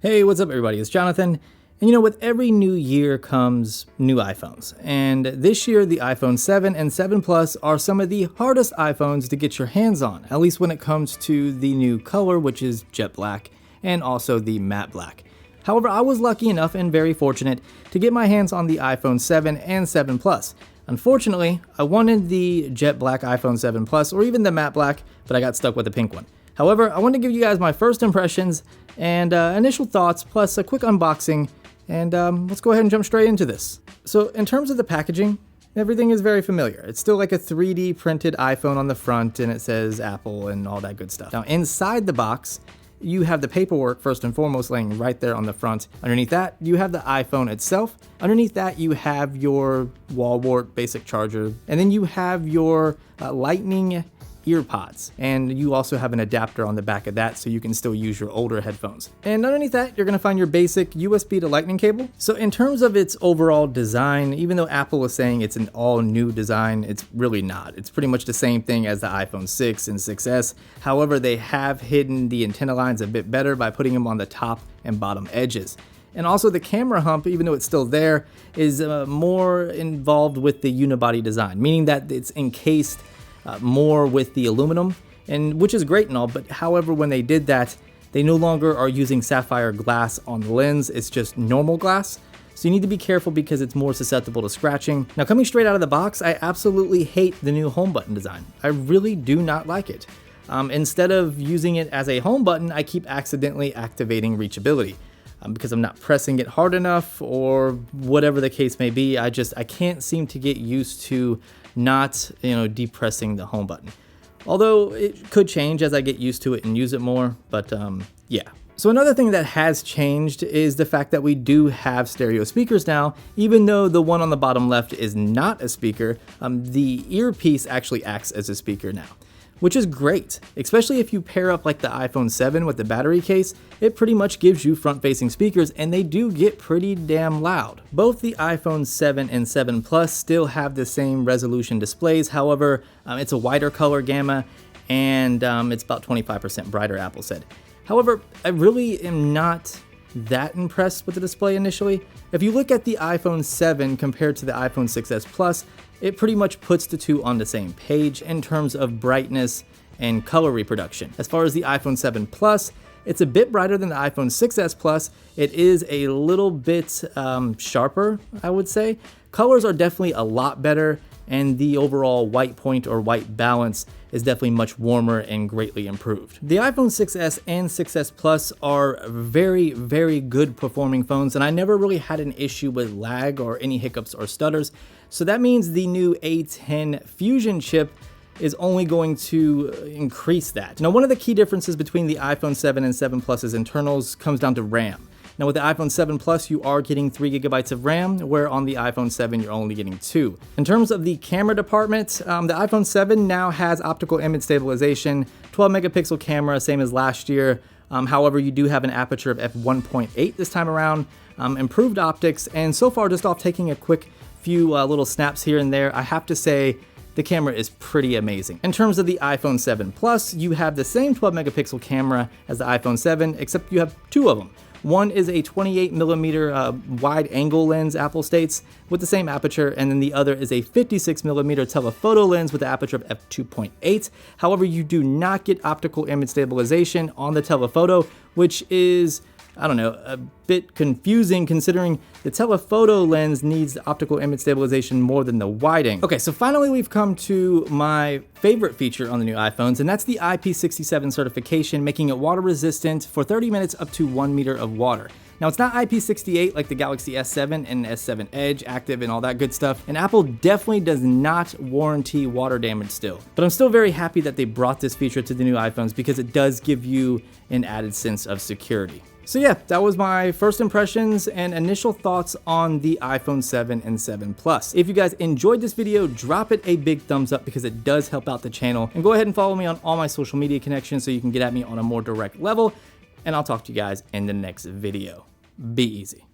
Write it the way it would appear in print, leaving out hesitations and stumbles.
Hey, what's up everybody? It's Jonathan. And with every new year comes new iPhones. And this year, the iPhone 7 and 7 Plus are some of the hardest iPhones to get your hands on, at least when it comes to the new color, which is jet black, and also the matte black. However, I was lucky enough and very fortunate to get my hands on the iPhone 7 and 7 Plus. Unfortunately, I wanted the jet black iPhone 7 Plus or even the matte black, but I got stuck with the pink one. However, I want to give you guys my first impressions and initial thoughts, plus a quick unboxing, and let's go ahead and jump straight into this. So in terms of the packaging, everything is very familiar. It's still like a 3D printed iPhone on the front, and it says Apple and all that good stuff. Now inside the box, you have the paperwork first and foremost laying right there on the front. Underneath that, you have the iPhone itself. Underneath that, you have your wall wart basic charger, and then you have your Lightning ear pods, and you also have an adapter on the back of that so you can still use your older headphones. And underneath that, you're going to find your basic USB to Lightning cable. So in terms of its overall design, even though Apple is saying it's an all new design, it's really not. It's pretty much the same thing as the iPhone 6 and 6S. However, they have hidden the antenna lines a bit better by putting them on the top and bottom edges. And also the camera hump, even though it's still there, is more involved with the unibody design, meaning that it's encased more with the aluminum, and which is great and all, but however, when they did that, they no longer are using sapphire glass on the lens, it's just normal glass. So you need to be careful because it's more susceptible to scratching. Now coming straight out of the box, I absolutely hate the new home button design. I really do not like it. Instead of using it as a home button, I keep accidentally activating reachability. Because I'm not pressing it hard enough or whatever the case may be. I can't seem to get used to not, depressing the home button. Although it could change as I get used to it and use it more, but yeah. So another thing that has changed is the fact that we do have stereo speakers now. Even though the one on the bottom left is not a speaker, the earpiece actually acts as a speaker now, which is great, especially if you pair up like the iPhone 7 with the battery case. It pretty much gives you front-facing speakers, and they do get pretty damn loud. Both the iPhone 7 and 7 Plus still have the same resolution displays. However, it's a wider color gamma, and it's about 25% brighter, Apple said. However, I really am not that impressed with the display initially. If you look at the iPhone 7 compared to the iPhone 6s Plus, it pretty much puts the two on the same page in terms of brightness and color reproduction. As far as the iPhone 7 Plus, it's a bit brighter than the iPhone 6s Plus. It is a little bit sharper, I would say. Colors are definitely a lot better, and the overall white point or white balance is definitely much warmer and greatly improved. The iPhone 6s and 6s Plus are very, very good performing phones, and I never really had an issue with lag or any hiccups or stutters. So that means the new A10 Fusion chip is only going to increase that. Now, one of the key differences between the iPhone 7 and 7 Plus's internals comes down to RAM. Now with the iPhone 7 Plus, you are getting 3 gigabytes of RAM, where on the iPhone 7, you're only getting 2. In terms of the camera department, the iPhone 7 now has optical image stabilization, 12 megapixel camera, same as last year. However, you do have an aperture of f1.8 this time around, improved optics, and so far, just off taking a quick few little snaps here and there, I have to say, the camera is pretty amazing. In terms of the iPhone 7 Plus, you have the same 12 megapixel camera as the iPhone 7, except you have 2 of them. One is a 28mm wide angle lens, Apple states, with the same aperture, and then the other is a 56mm telephoto lens with the aperture of f2.8. However, you do not get optical image stabilization on the telephoto, which is, I don't know, a bit confusing considering the telephoto lens needs optical image stabilization more than the wide angle. Okay, so finally we've come to my favorite feature on the new iPhones, and that's the IP67 certification, making it water resistant for 30 minutes up to 1 meter of water. Now it's not IP68 like the Galaxy S7 and S7 Edge, active and all that good stuff, and Apple definitely does not warranty water damage still. But I'm still very happy that they brought this feature to the new iPhones because it does give you an added sense of security. So yeah, that was my first impressions and initial thoughts on the iPhone 7 and 7 Plus. If you guys enjoyed this video, drop it a big thumbs up because it does help out the channel. And go ahead and follow me on all my social media connections so you can get at me on a more direct level. And I'll talk to you guys in the next video. Be easy.